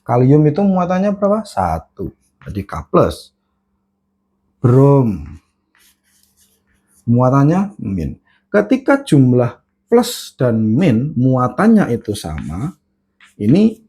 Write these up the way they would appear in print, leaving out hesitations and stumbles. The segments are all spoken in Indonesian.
Kalium itu muatannya berapa? 1. Jadi K+. Brom muatannya min. Ketika jumlah plus dan min muatannya itu sama, ini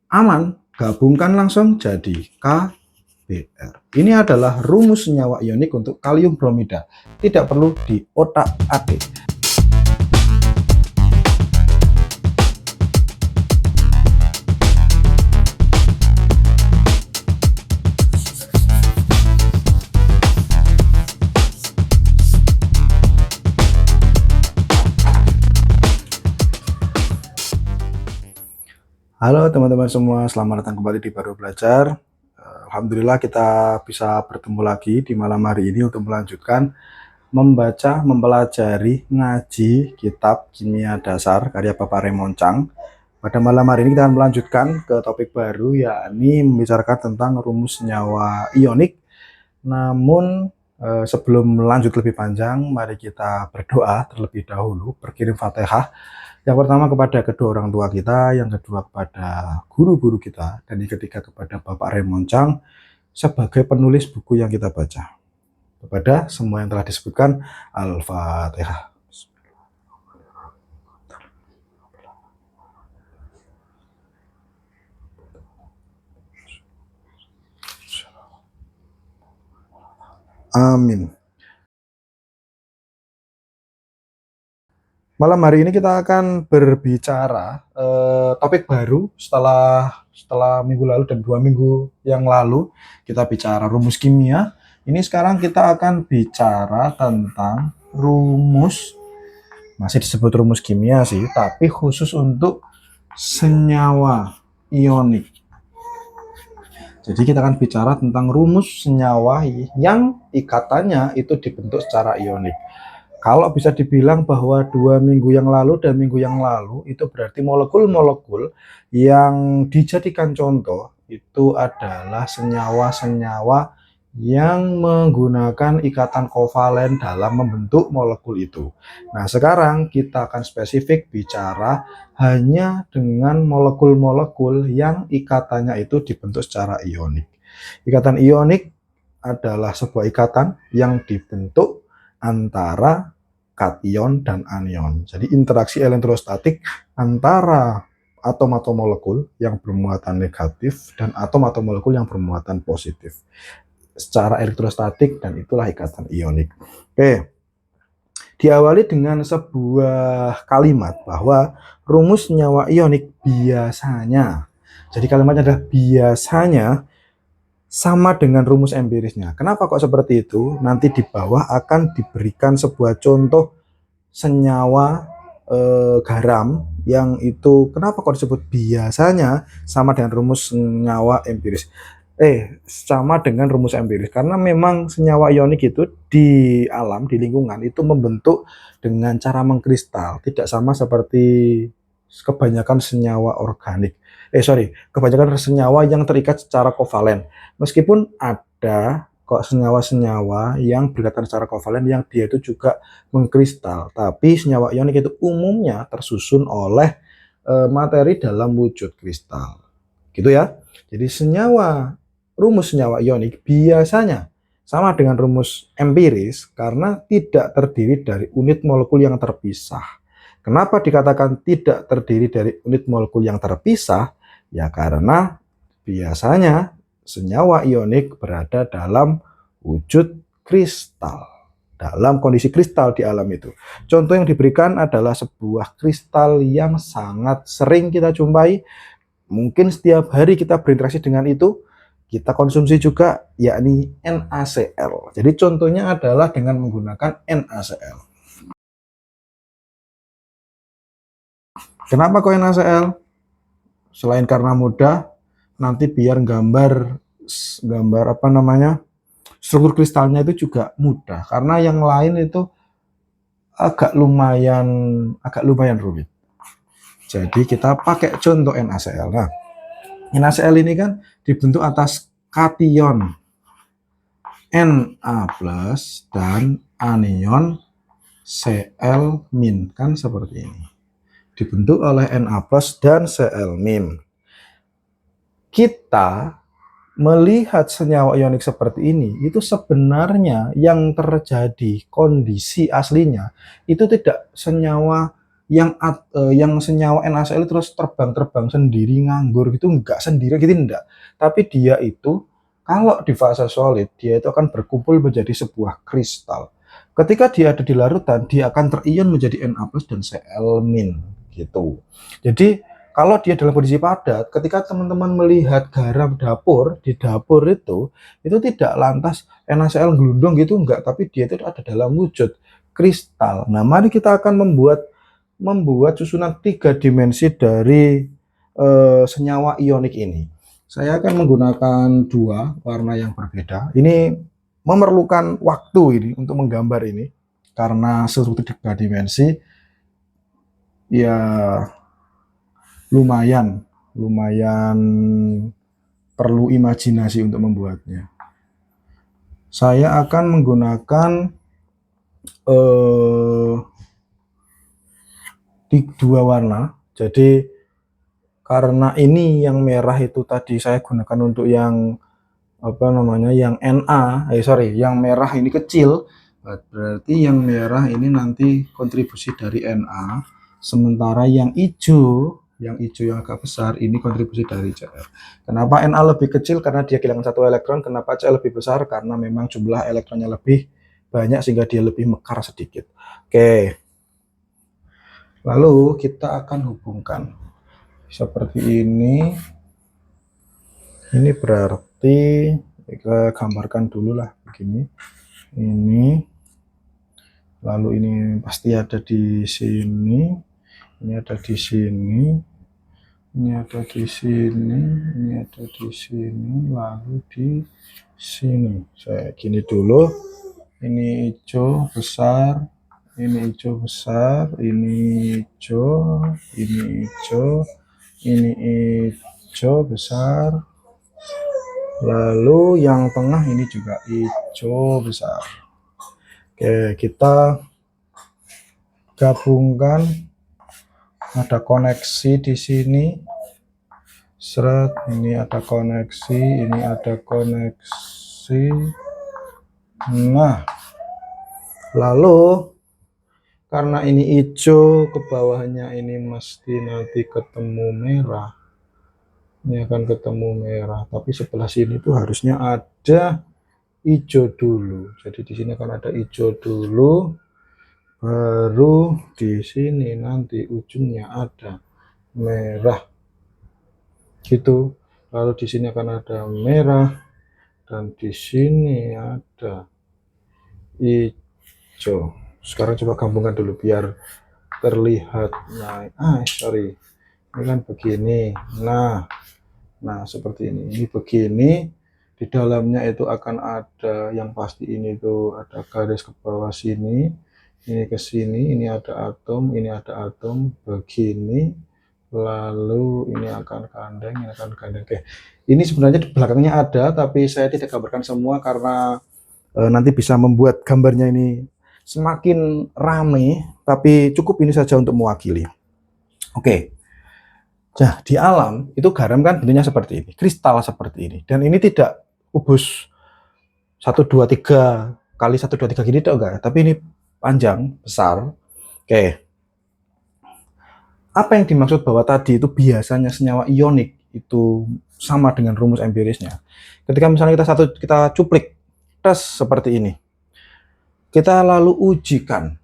aman, gabungkan langsung jadi KBr. Ini adalah rumus senyawa ionik untuk kalium bromida. Tidak perlu diotak-atik. Halo teman-teman semua, selamat datang kembali di Baru Belajar. Alhamdulillah kita bisa bertemu lagi di malam hari ini untuk melanjutkan mempelajari ngaji kitab kimia dasar karya Bapak Raymond Chang. Pada malam hari ini kita akan melanjutkan ke topik baru, yakni membicarakan tentang rumus senyawa ionik. Namun sebelum lanjut lebih panjang, mari kita berdoa terlebih dahulu, berkirim Fatihah. Yang pertama kepada kedua orang tua kita, yang kedua kepada guru-guru kita, dan yang ketiga kepada Bapak Raymond Chang sebagai penulis buku yang kita baca. Kepada semua yang telah disebutkan, Al-Fatihah. Amin. Malam hari ini kita akan berbicara topik baru setelah minggu lalu dan 2 minggu yang lalu kita bicara rumus kimia. Ini sekarang kita akan bicara tentang rumus, masih disebut rumus kimia sih, tapi khusus untuk senyawa ionik. Jadi kita akan bicara tentang rumus senyawa yang ikatannya itu dibentuk secara ionik. Kalau bisa dibilang bahwa 2 minggu yang lalu dan minggu yang lalu itu berarti molekul-molekul yang dijadikan contoh itu adalah senyawa-senyawa yang menggunakan ikatan kovalen dalam membentuk molekul itu. Nah, sekarang kita akan spesifik bicara hanya dengan molekul-molekul yang ikatannya itu dibentuk secara ionik. Ikatan ionik adalah sebuah ikatan yang dibentuk antara kation dan anion. Jadi interaksi elektrostatik antara atom atau molekul yang bermuatan negatif dan atom atau molekul yang bermuatan positif secara elektrostatik, dan itulah ikatan ionik. Oke. Diawali dengan sebuah kalimat bahwa rumus senyawa ionik biasanya. Jadi kalimatnya adalah biasanya sama dengan rumus empirisnya. Kenapa kok seperti itu? Nanti di bawah akan diberikan sebuah contoh senyawa garam yang itu kenapa kok disebut biasanya sama dengan rumus senyawa empiris. Sama dengan rumus empiris karena memang senyawa ionik itu di alam, di lingkungan itu membentuk dengan cara mengkristal, tidak sama seperti kebanyakan senyawa organik. Kebanyakan senyawa yang terikat secara kovalen. Meskipun ada kok senyawa-senyawa yang berikatan secara kovalen yang dia itu juga mengkristal, tapi senyawa ionik itu umumnya tersusun oleh materi dalam wujud kristal. Gitu ya. Jadi rumus senyawa ionik biasanya sama dengan rumus empiris karena tidak terdiri dari unit molekul yang terpisah. Kenapa dikatakan tidak terdiri dari unit molekul yang terpisah? Ya karena biasanya senyawa ionik berada dalam wujud kristal, dalam kondisi kristal di alam itu. Contoh yang diberikan adalah sebuah kristal yang sangat sering kita jumpai, mungkin setiap hari kita berinteraksi dengan itu, kita konsumsi juga, yakni NaCl. Jadi contohnya adalah dengan menggunakan NaCl. Kenapa kok NaCl? Selain karena mudah, nanti biar gambar struktur kristalnya itu juga mudah, karena yang lain itu agak lumayan rumit. Jadi kita pakai contoh NaCl. Nah, NaCl ini kan dibentuk atas kation Na+ dan anion Cl-, kan seperti ini. Dibentuk oleh Na+ dan Cl-. kita melihat senyawa ionik seperti ini, itu sebenarnya yang terjadi kondisi aslinya itu tidak senyawa yang senyawa NaCl terus terbang-terbang sendiri nganggur gitu, enggak sendiri gitu, enggak. Tapi dia itu kalau di fase solid dia itu akan berkumpul menjadi sebuah kristal. Ketika dia ada di larutan, dia akan terion menjadi Na+ dan Cl- gitu. Jadi kalau dia dalam kondisi padat, ketika teman-teman melihat garam dapur, di dapur itu tidak lantas NaCl gelundung gitu, enggak, tapi dia itu ada dalam wujud kristal. Nah, mari kita akan membuat susunan 3 dimensi dari senyawa ionik ini. Saya akan menggunakan 2 warna yang berbeda. Ini memerlukan waktu ini untuk menggambar ini, karena struktur 3 dimensi ya lumayan perlu imajinasi untuk membuatnya. Saya akan menggunakan 2 warna. Jadi karena ini yang merah itu tadi saya gunakan untuk yang yang yang merah ini kecil, berarti yang merah ini nanti kontribusi dari Na, sementara yang hijau yang agak besar ini kontribusi dari Cl. Kenapa Na lebih kecil? Karena dia kehilangan 1 elektron. Kenapa Cl lebih besar? Karena memang jumlah elektronnya lebih banyak sehingga dia lebih mekar sedikit. Oke, lalu kita akan hubungkan seperti ini. Ini berarti kita gambarkan dulu lah begini. Ini, lalu ini pasti ada di sini, ini ada di sini, ini ada di sini, ini ada di sini, lalu di sini. Saya gini dulu. Ini hijau besar, ini hijau besar, ini hijau, ini hijau, ini hijau besar. Lalu yang tengah ini juga hijau besar. Oke, kita gabungkan. Ada koneksi di sini. Seret, ini ada koneksi, ini ada koneksi. Nah, lalu karena ini hijau, ke bawahnya ini mesti nanti ketemu merah. Ini akan ketemu merah, tapi sebelah sini tuh harusnya ada hijau dulu. Jadi di sini akan ada hijau dulu, baru di sini nanti ujungnya ada merah gitu. Lalu di sini akan ada merah dan di sini ada hijau. Sekarang coba gabungkan dulu biar terlihat. Nah, sorry, ini kan begini. Nah seperti ini. Ini begini. Di dalamnya itu akan ada yang pasti ini tuh ada garis ke bawah sini, ini ke sini, ini ada atom begini, lalu ini akan gandeng, ini akan gandeng. Oke, ini sebenarnya di belakangnya ada, tapi saya tidak gambarkan semua karena nanti bisa membuat gambarnya ini semakin rame, tapi cukup ini saja untuk mewakili. Oke. Nah, di alam itu garam kan bentuknya seperti ini, kristal seperti ini, dan ini tidak kubus 1, 2, 3 kali 1, 2, 3 gini enggak, tapi ini panjang, besar. Oke. Apa yang dimaksud bahwa tadi itu biasanya senyawa ionik itu sama dengan rumus empirisnya. Ketika misalnya kita cuplik tes seperti ini, kita lalu ujikan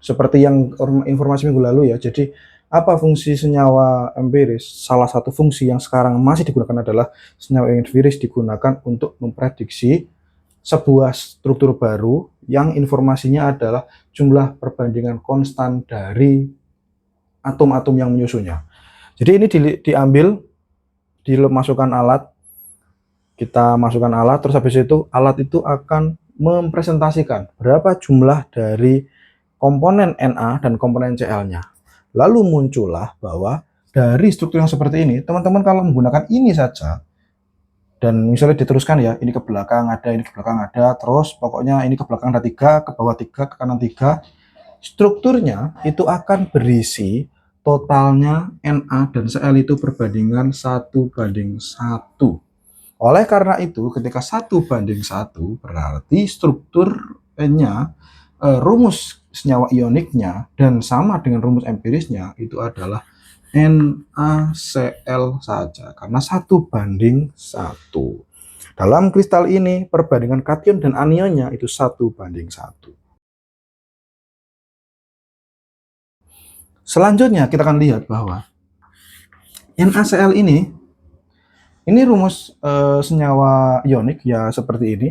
seperti yang informasi minggu lalu ya. Jadi apa fungsi senyawa empiris? Salah satu fungsi yang sekarang masih digunakan adalah senyawa empiris digunakan untuk memprediksi sebuah struktur baru yang informasinya adalah jumlah perbandingan konstan dari atom-atom yang menyusunnya. Jadi ini diambil, dimasukkan alat, kita masukkan alat, terus habis itu alat itu akan mempresentasikan berapa jumlah dari komponen Na dan komponen Cl-nya. Lalu muncullah bahwa dari struktur yang seperti ini, teman-teman kalau menggunakan ini saja, dan misalnya diteruskan ya, ini ke belakang ada, ini ke belakang ada, terus pokoknya ini ke belakang ada 3, ke bawah 3, ke kanan 3, strukturnya itu akan berisi totalnya Na dan Cl itu perbandingan 1:1. Oleh karena itu, ketika 1:1 berarti strukturnya, rumus senyawa ioniknya dan sama dengan rumus empirisnya itu adalah NaCl saja, karena 1:1. Dalam kristal ini, perbandingan kation dan anionnya itu 1:1. Selanjutnya, kita akan lihat bahwa NaCl ini rumus senyawa ionik ya seperti ini,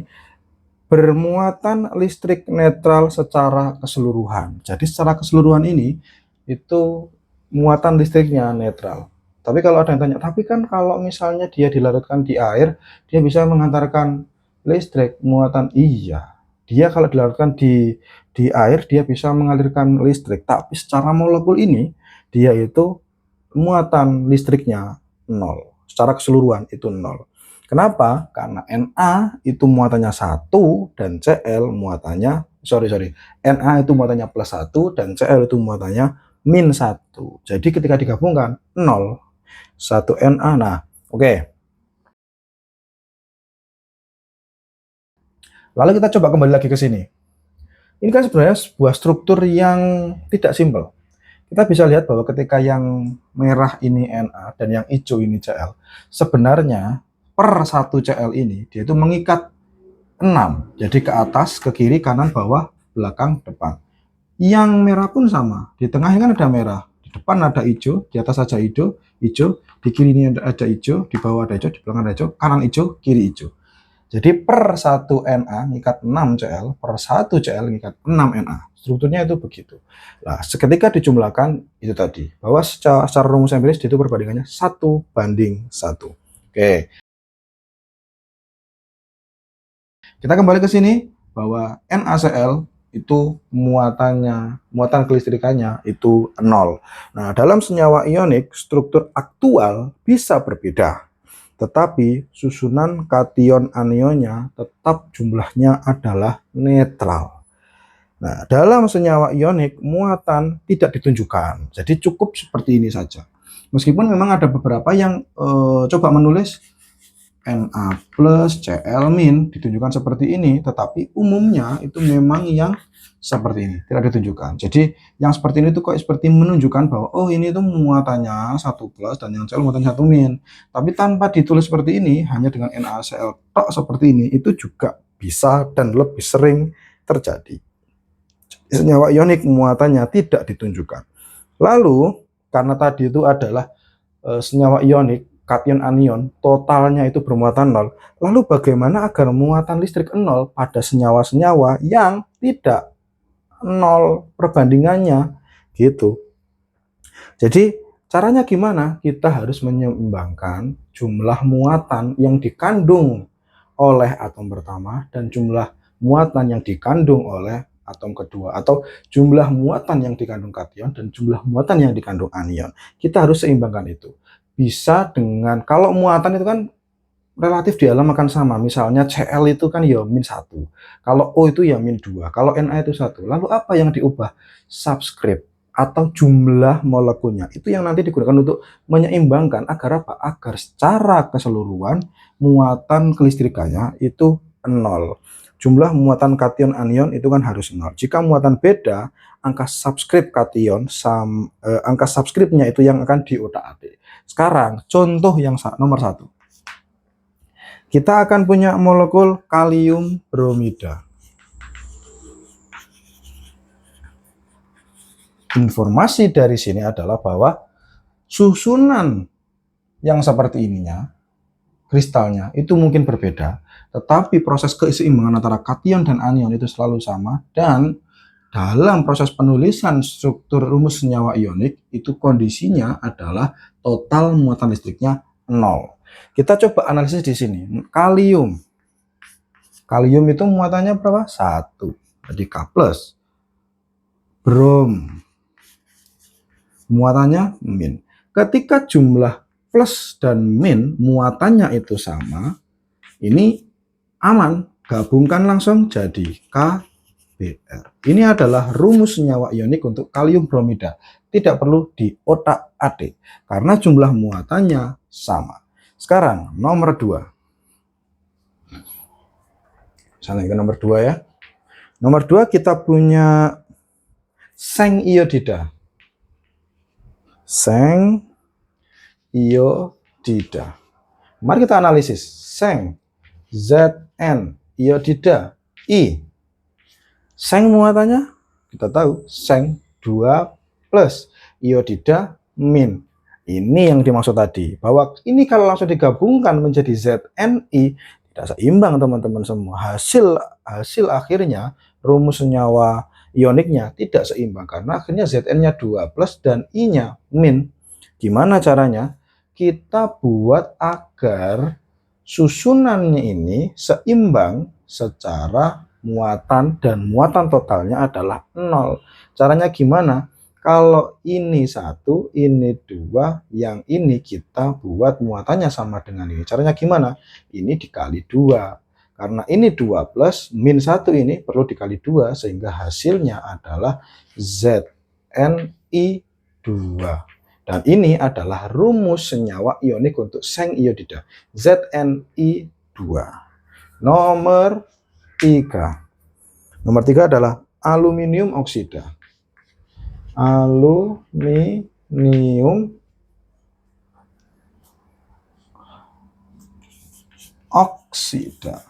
bermuatan listrik netral secara keseluruhan. Jadi secara keseluruhan ini itu muatan listriknya netral. Tapi kalau ada yang tanya, tapi kan kalau misalnya dia dilarutkan di air, dia bisa mengantarkan listrik muatan. Iya, dia kalau dilarutkan di air, dia bisa mengalirkan listrik. Tapi secara molekul ini, dia itu muatan listriknya 0. Secara keseluruhan itu 0. Kenapa? Karena Na itu muatannya 1 dan Cl muatannya, Na itu muatannya +1 dan Cl itu muatannya -1. Jadi ketika digabungkan 0, 1 Na. Nah, oke. Lalu kita coba kembali lagi ke sini. Ini kan sebenarnya sebuah struktur yang tidak simpel. Kita bisa lihat bahwa ketika yang merah ini Na dan yang hijau ini Cl, sebenarnya per 1 Cl ini dia itu mengikat 6. Jadi ke atas, ke kiri, kanan, bawah, belakang, depan. Yang merah pun sama. Di tengah kan ada merah, di depan ada hijau, di atas ada hijau, di kiri ini ada hijau, di bawah ada hijau, di belakang ada hijau, kanan hijau, kiri hijau. Jadi per 1 Na ngikat 6 Cl, per 1 Cl ngikat 6 Na. Strukturnya itu begitu. Nah, seketika dijumlahkan itu tadi, bahwa secara rumus empiris itu perbandingannya 1:1. Oke. Kita kembali ke sini bahwa NaCl itu muatan kelistrikannya itu 0. Nah, dalam senyawa ionik, struktur aktual bisa berbeda. Tetapi susunan kation anionnya tetap jumlahnya adalah netral. Nah, dalam senyawa ionik muatan tidak ditunjukkan. Jadi cukup seperti ini saja. Meskipun memang ada beberapa yang coba menulis Na plus Cl min ditunjukkan seperti ini, tetapi umumnya itu memang yang seperti ini, tidak ditunjukkan. Jadi yang seperti ini tuh kok seperti menunjukkan bahwa oh ini tuh muatannya 1 plus dan yang Cl muatannya 1 min. Tapi tanpa ditulis seperti ini, hanya dengan NaCl tok seperti ini, itu juga bisa dan lebih sering terjadi. Senyawa ionik muatannya tidak ditunjukkan. Lalu karena tadi itu adalah senyawa ionik kation anion totalnya itu bermuatan 0. Lalu bagaimana agar muatan listrik 0 pada senyawa-senyawa yang tidak 0 perbandingannya gitu. Jadi caranya gimana? Kita harus menyeimbangkan jumlah muatan yang dikandung oleh atom pertama dan jumlah muatan yang dikandung oleh atom kedua, atau jumlah muatan yang dikandung kation dan jumlah muatan yang dikandung anion. Kita harus seimbangkan itu. Bisa dengan, kalau muatan itu kan relatif di alam akan sama. Misalnya Cl itu kan ya -1. Kalau O itu ya -2. Kalau Na itu 1. Lalu apa yang diubah? Subscript atau jumlah molekulnya. Itu yang nanti digunakan untuk menyeimbangkan agar apa? Agar secara keseluruhan muatan kelistrikannya itu 0. Jumlah muatan kation anion itu kan harus 0. Jika muatan beda, angka subscript kation angka subscriptnya itu yang akan diotak-atik. Sekarang contoh yang nomor 1. Kita akan punya molekul kalium bromida. Informasi dari sini adalah bahwa susunan yang seperti ininya, kristalnya itu mungkin berbeda, tetapi proses keseimbangan antara kation dan anion itu selalu sama, dan dalam proses penulisan struktur rumus senyawa ionik itu kondisinya adalah total muatan listriknya 0. Kita coba analisis di sini. Kalium itu muatannya berapa? 1. Jadi K+. Brom muatannya min. Ketika jumlah plus dan min muatannya itu sama, ini aman. Gabungkan langsung jadi KB. Br. Ini adalah rumus senyawa ionik untuk kalium bromida. Tidak perlu diotak-atik karena jumlah muatannya sama. Sekarang nomor 2. Misalnya ke nomor 2 ya. Nomor 2 kita punya seng iodida. Seng iodida. Mari kita analisis. Seng Zn iodida I. Seng muatannya kita tahu seng 2 plus iodida min. Ini yang dimaksud tadi, bahwa ini kalau langsung digabungkan menjadi Zni tidak seimbang teman-teman semua. Hasil akhirnya rumus senyawa ioniknya tidak seimbang karena akhirnya Zn-nya 2 plus dan I-nya min. Gimana caranya? Kita buat agar susunannya ini seimbang secara muatan dan muatan totalnya adalah 0. Caranya gimana? Kalau ini 1, ini 2, yang ini kita buat muatannya sama dengan ini. Caranya gimana? Ini dikali 2. Karena ini 2 plus min 1 ini perlu dikali 2 sehingga hasilnya adalah Zni2. Dan ini adalah rumus senyawa ionik untuk seng iodida, Zni2. Nomor 3. Nomor 3 adalah aluminium oksida. Aluminium oksida.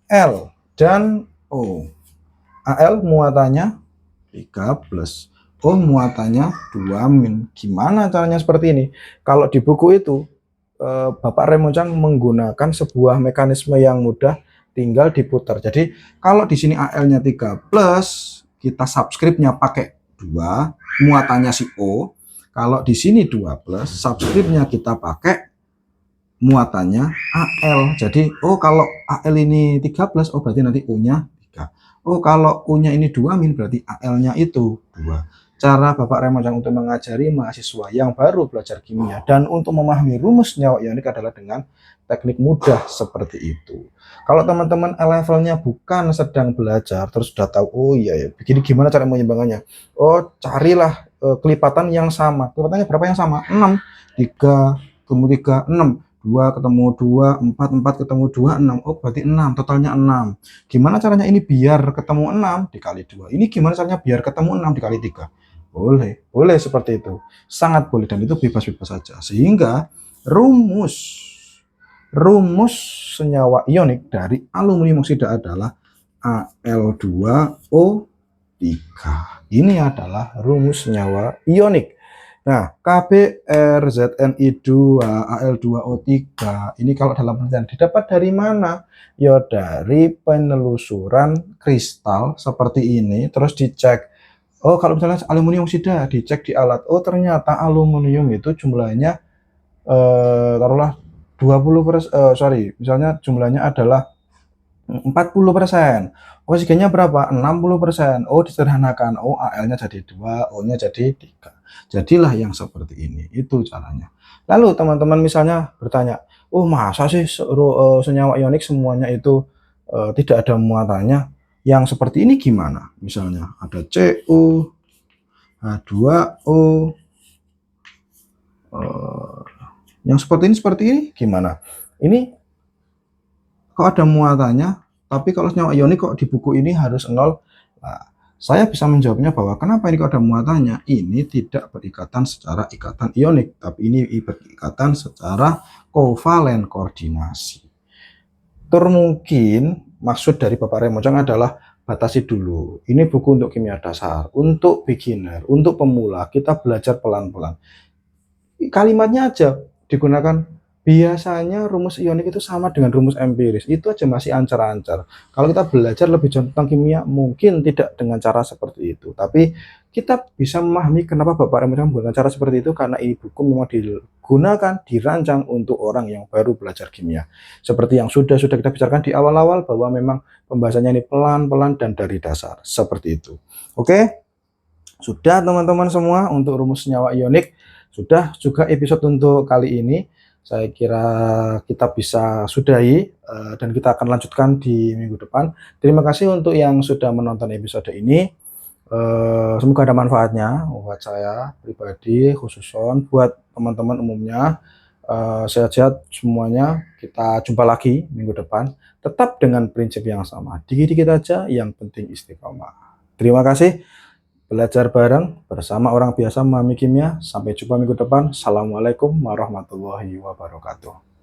Al dan O. Al muatannya 3 plus. O muatannya 2 min. Gimana caranya seperti ini? Kalau di buku itu, Bapak Remojang menggunakan sebuah mekanisme yang mudah, tinggal diputar. Jadi kalau di sini Al-nya 3 plus, kita subscriptnya pakai 2, muatannya si O. Kalau di sini 2 plus, subscriptnya kita pakai muatannya Al. Jadi, oh kalau Al ini 3 plus, oh berarti nanti O-nya 3. Oh kalau O-nya ini 2 min, berarti Al-nya itu 2. Cara Bapak Remojang untuk mengajari mahasiswa yang baru belajar kimia dan untuk memahami rumus senyawa ionik adalah dengan teknik mudah seperti itu. Kalau teman-teman levelnya bukan sedang belajar, terus sudah tahu, oh iya ya, begini gimana cara menyimbangannya? Oh, carilah kelipatan yang sama. Kelipatannya berapa yang sama? 6. 3 ketemu 3, 6. 2 ketemu 2, 4, 4 ketemu 2, 6. Oh, berarti 6, totalnya 6. Gimana caranya ini biar ketemu 6 dikali 2? Ini gimana caranya biar ketemu 6 dikali 3? Boleh seperti itu. Sangat boleh dan itu bebas-bebas saja. Sehingga rumus senyawa ionik dari aluminium oksida adalah Al2O3. Ini adalah rumus senyawa ionik. Nah, KBr, Zni2, Al2O3 ini kalau dalam penelitian didapat dari mana? Ya dari penelusuran kristal seperti ini, terus dicek. Oh, kalau misalnya aluminium oksida dicek di alat, oh ternyata aluminium itu jumlahnya taruhlah 20%, misalnya jumlahnya adalah 40%. Oksigennya berapa? 60%. Oh, disederhanakan. Oh, Al-nya jadi 2, O-nya jadi 3. Jadilah yang seperti ini. Itu caranya. Lalu teman-teman misalnya bertanya, oh masa sih senyawa ionik semuanya itu tidak ada muatannya? Yang seperti ini gimana? Misalnya ada Cu, H2O, yang seperti ini gimana? Ini kok ada muatannya, tapi kalau senyawa ionik kok di buku ini harus 0? Nah, saya bisa menjawabnya bahwa kenapa ini kok ada muatannya? Ini tidak berikatan secara ikatan ionik, tapi ini berikatan secara kovalen koordinasi. Mungkin maksud dari Bapak Remojang adalah batasi dulu. Ini buku untuk kimia dasar, untuk beginner, untuk pemula. Kita belajar pelan-pelan. Kalimatnya aja digunakan. Biasanya rumus ionik itu sama dengan rumus empiris. Itu aja masih ancar-ancar. Kalau kita belajar lebih jauh tentang kimia, mungkin tidak dengan cara seperti itu. Tapi kita bisa memahami kenapa Bapak Remojang menggunakan cara seperti itu, karena ini buku memang digunakan, dirancang untuk orang yang baru belajar kimia. Seperti yang sudah kita bicarakan di awal-awal, bahwa memang pembahasannya ini pelan-pelan dan dari dasar. Seperti itu. Oke? Sudah teman-teman semua untuk rumus senyawa ionik. Sudah juga episode untuk kali ini. saya kira kita bisa sudahi dan kita akan lanjutkan di minggu depan. Terima kasih untuk yang sudah menonton episode ini. Semoga ada manfaatnya buat saya pribadi, khususon buat teman-teman umumnya. Sehat-sehat semuanya. Kita jumpa lagi minggu depan. Tetap dengan prinsip yang sama. Dikit-dikit aja, yang penting istiqomah. Terima kasih. Belajar bareng bersama orang biasa memahami kimia. Sampai jumpa minggu depan. Assalamualaikum warahmatullahi wabarakatuh.